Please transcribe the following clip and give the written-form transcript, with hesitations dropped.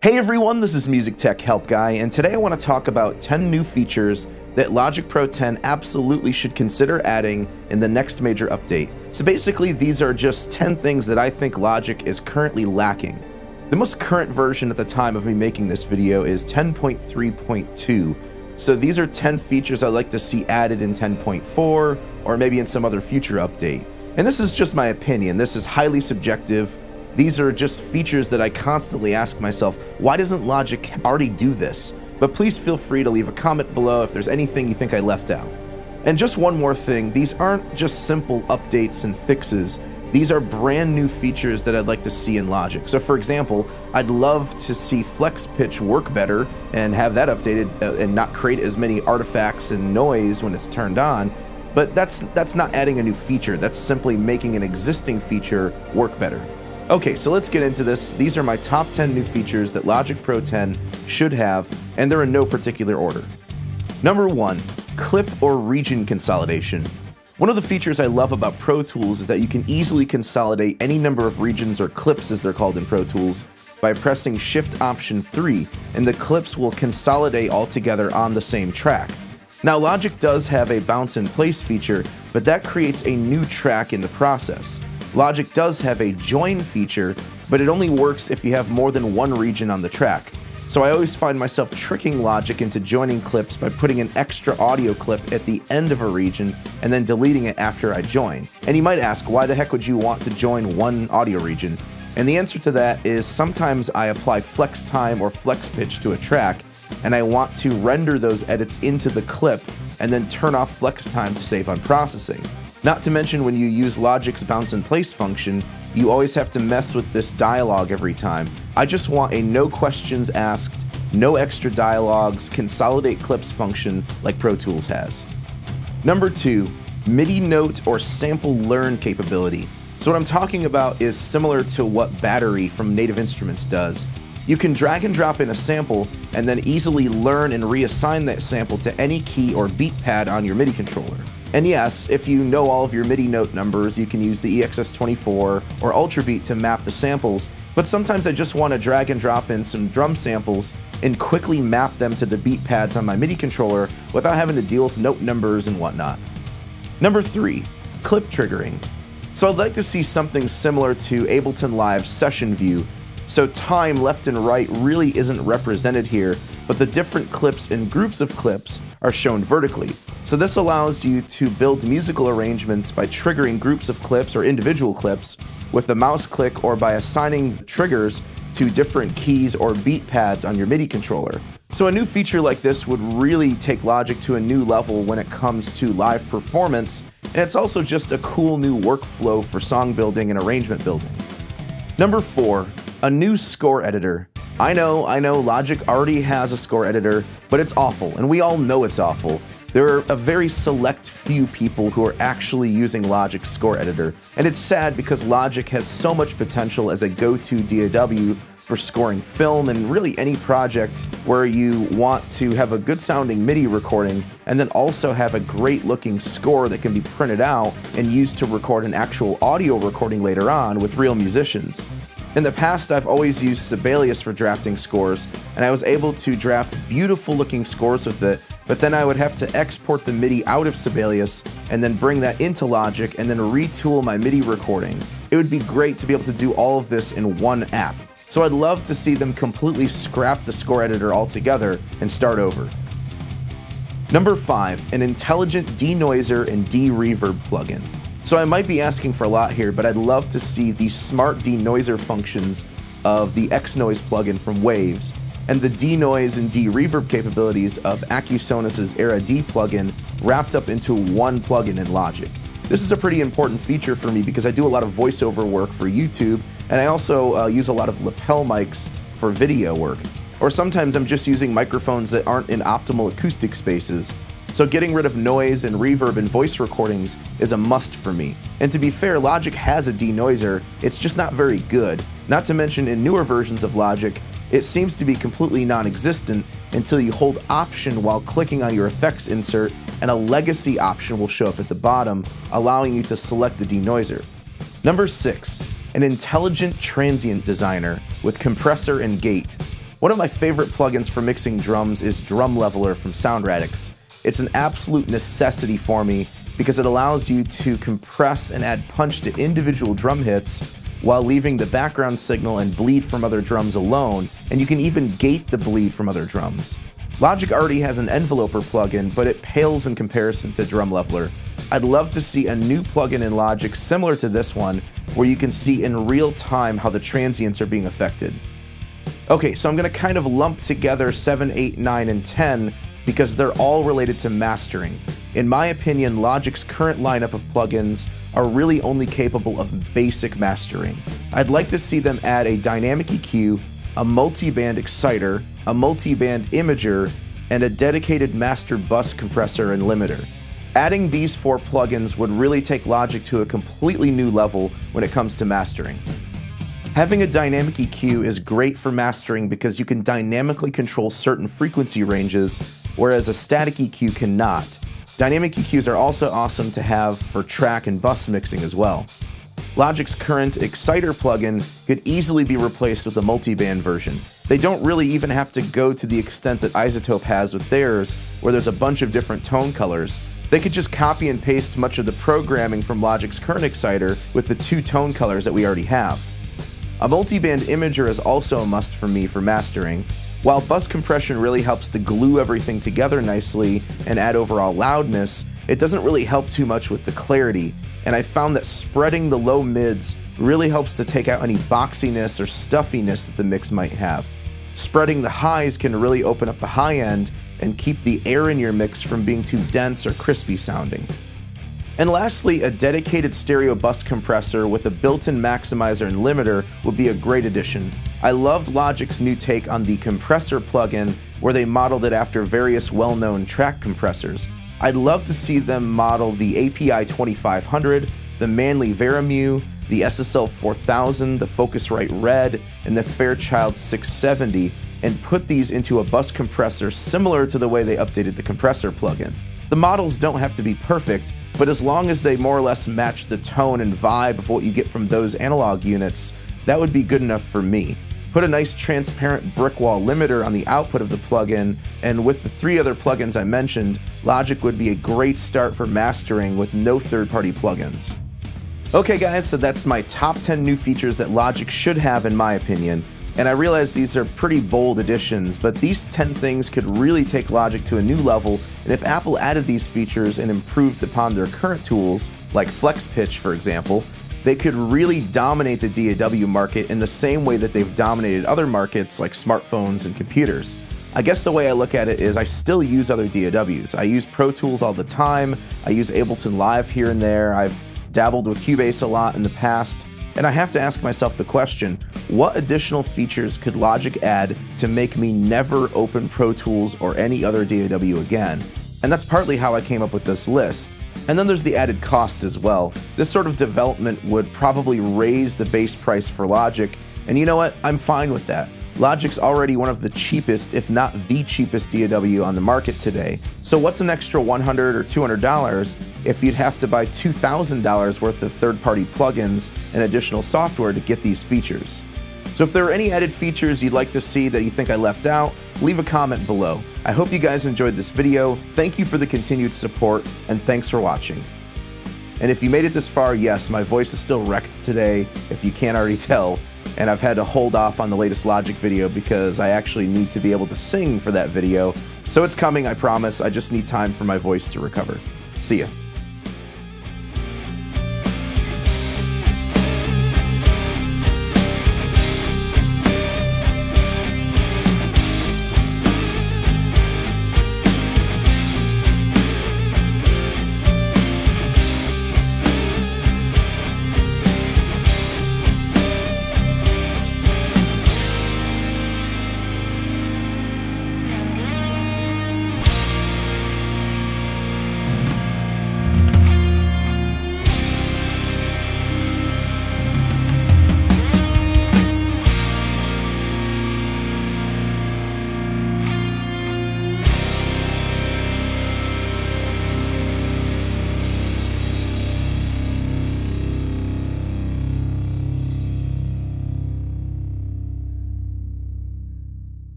Hey everyone, this is MusicTechHelpGuy, and today I want to talk about 10 new features that Logic Pro 10 absolutely should consider adding in the next major update. So basically, these are just 10 things that I think Logic is currently lacking. The most current version at the time of me making this video is 10.3.2, so these are 10 features I'd like to see added in 10.4, or maybe in some other future update. And this is just my opinion, this is highly subjective. These are just features that I constantly ask myself, why doesn't Logic already do this? But please feel free to leave a comment below if there's anything you think I left out. And just one more thing, these aren't just simple updates and fixes. These are brand new features that I'd like to see in Logic. So for example, I'd love to see flex pitch work better and have that updated and not create as many artifacts and noise when it's turned on. But that's not adding a new feature, that's simply making an existing feature work better. Okay, so let's get into this. These are my top 10 new features that Logic Pro 10 should have, and they're in no particular order. Number 1, clip or region consolidation. One of the features I love about Pro Tools is that you can easily consolidate any number of regions, or clips as they're called in Pro Tools, by pressing Shift Option 3, and the clips will consolidate all together on the same track. Now Logic does have a bounce in place feature, but that creates a new track in the process. Logic does have a join feature, but it only works if you have more than one region on the track. So I always find myself tricking Logic into joining clips by putting an extra audio clip at the end of a region and then deleting it after I join. And you might ask, why the heck would you want to join one audio region? And the answer to that is sometimes I apply flex time or flex pitch to a track, and I want to render those edits into the clip and then turn off flex time to save on processing. Not to mention, when you use Logic's bounce in place function, you always have to mess with this dialogue every time. I just want a no questions asked, no extra dialogues, consolidate clips function like Pro Tools has. Number 2, MIDI note or sample learn capability. So what I'm talking about is similar to what Battery from Native Instruments does. You can drag and drop in a sample and then easily learn and reassign that sample to any key or beat pad on your MIDI controller. And yes, if you know all of your MIDI note numbers, you can use the EXS24 or Ultrabeat to map the samples, but sometimes I just want to drag and drop in some drum samples and quickly map them to the beat pads on my MIDI controller without having to deal with note numbers and whatnot. Number 3, clip triggering. So I'd like to see something similar to Ableton Live's session view, so time left and right really isn't represented here, but the different clips and groups of clips are shown vertically. So this allows you to build musical arrangements by triggering groups of clips or individual clips with a mouse click, or by assigning triggers to different keys or beat pads on your MIDI controller. So a new feature like this would really take Logic to a new level when it comes to live performance, and it's also just a cool new workflow for song building and arrangement building. Number 4, a new score editor. I know, Logic already has a score editor, but it's awful, and we all know it's awful. There are a very select few people who are actually using Logic's score editor, and it's sad because Logic has so much potential as a go-to DAW for scoring film and really any project where you want to have a good sounding MIDI recording and then also have a great looking score that can be printed out and used to record an actual audio recording later on with real musicians. In the past, I've always used Sibelius for drafting scores, and I was able to draft beautiful looking scores with it, but then I would have to export the MIDI out of Sibelius and then bring that into Logic and then retool my MIDI recording. It would be great to be able to do all of this in one app. So I'd love to see them completely scrap the score editor altogether and start over. Number 5, an intelligent denoiser and de-reverb plugin. So I might be asking for a lot here, but I'd love to see the smart denoiser functions of the X-Noise plugin from Waves, and the denoise and de-reverb capabilities of Acusonus's Era D plugin wrapped up into one plugin in Logic. This is a pretty important feature for me because I do a lot of voiceover work for YouTube, and I also use a lot of lapel mics for video work. Or sometimes I'm just using microphones that aren't in optimal acoustic spaces. So getting rid of noise and reverb in voice recordings is a must for me. And to be fair, Logic has a denoiser, it's just not very good. Not to mention, in newer versions of Logic, it seems to be completely non-existent until you hold Option while clicking on your effects insert, and a legacy option will show up at the bottom, allowing you to select the denoiser. Number 6, an intelligent transient designer with compressor and gate. One of my favorite plugins for mixing drums is Drum Leveler from SoundRadix. It's an absolute necessity for me because it allows you to compress and add punch to individual drum hits while leaving the background signal and bleed from other drums alone, and you can even gate the bleed from other drums. Logic already has an enveloper plugin, but it pales in comparison to Drum Leveler. I'd love to see a new plugin in Logic similar to this one, where you can see in real time how the transients are being affected. Okay, so I'm going to kind of lump together 7, 8, 9, and 10 because they're all related to mastering. In my opinion, Logic's current lineup of plugins are really only capable of basic mastering. I'd like to see them add a dynamic EQ, a multi-band exciter, a multi-band imager, and a dedicated master bus compressor and limiter. Adding these 4 plugins would really take Logic to a completely new level when it comes to mastering. Having a dynamic EQ is great for mastering because you can dynamically control certain frequency ranges, whereas a static EQ cannot. Dynamic EQs are also awesome to have for track and bus mixing as well. Logic's current Exciter plugin could easily be replaced with a multi-band version. They don't really even have to go to the extent that iZotope has with theirs, where there's a bunch of different tone colors. They could just copy and paste much of the programming from Logic's current Exciter with the 2 tone colors that we already have. A multi-band imager is also a must for me for mastering. While bus compression really helps to glue everything together nicely and add overall loudness, it doesn't really help too much with the clarity, and I found that spreading the low mids really helps to take out any boxiness or stuffiness that the mix might have. Spreading the highs can really open up the high end and keep the air in your mix from being too dense or crispy sounding. And lastly, a dedicated stereo bus compressor with a built-in maximizer and limiter would be a great addition. I loved Logic's new take on the compressor plugin, where they modeled it after various well-known track compressors. I'd love to see them model the API 2500, the Manley Veramu, the SSL 4000, the Focusrite Red, and the Fairchild 670, and put these into a bus compressor similar to the way they updated the compressor plugin. The models don't have to be perfect, but as long as they more or less match the tone and vibe of what you get from those analog units, that would be good enough for me. Put a nice transparent brick wall limiter on the output of the plugin, and with the 3 other plugins I mentioned, Logic would be a great start for mastering with no third-party plugins. Okay guys, so that's my top 10 new features that Logic should have in my opinion. And I realize these are pretty bold additions, but these 10 things could really take Logic to a new level, and if Apple added these features and improved upon their current tools, like Flex Pitch for example, they could really dominate the DAW market in the same way that they've dominated other markets like smartphones and computers. I guess the way I look at it is I still use other DAWs. I use Pro Tools all the time, I use Ableton Live here and there, I've dabbled with Cubase a lot in the past, and I have to ask myself the question, what additional features could Logic add to make me never open Pro Tools or any other DAW again? And that's partly how I came up with this list. And then there's the added cost as well. This sort of development would probably raise the base price for Logic, and you know what? I'm fine with that. Logic's already one of the cheapest, if not the cheapest DAW on the market today. So what's an extra $100 or $200 if you'd have to buy $2,000 worth of third-party plugins and additional software to get these features? So if there are any added features you'd like to see that you think I left out, leave a comment below. I hope you guys enjoyed this video. Thank you for the continued support, and thanks for watching. And if you made it this far, yes, my voice is still wrecked today, if you can't already tell, and I've had to hold off on the latest Logic video because I actually need to be able to sing for that video. So it's coming, I promise. I just need time for my voice to recover. See ya.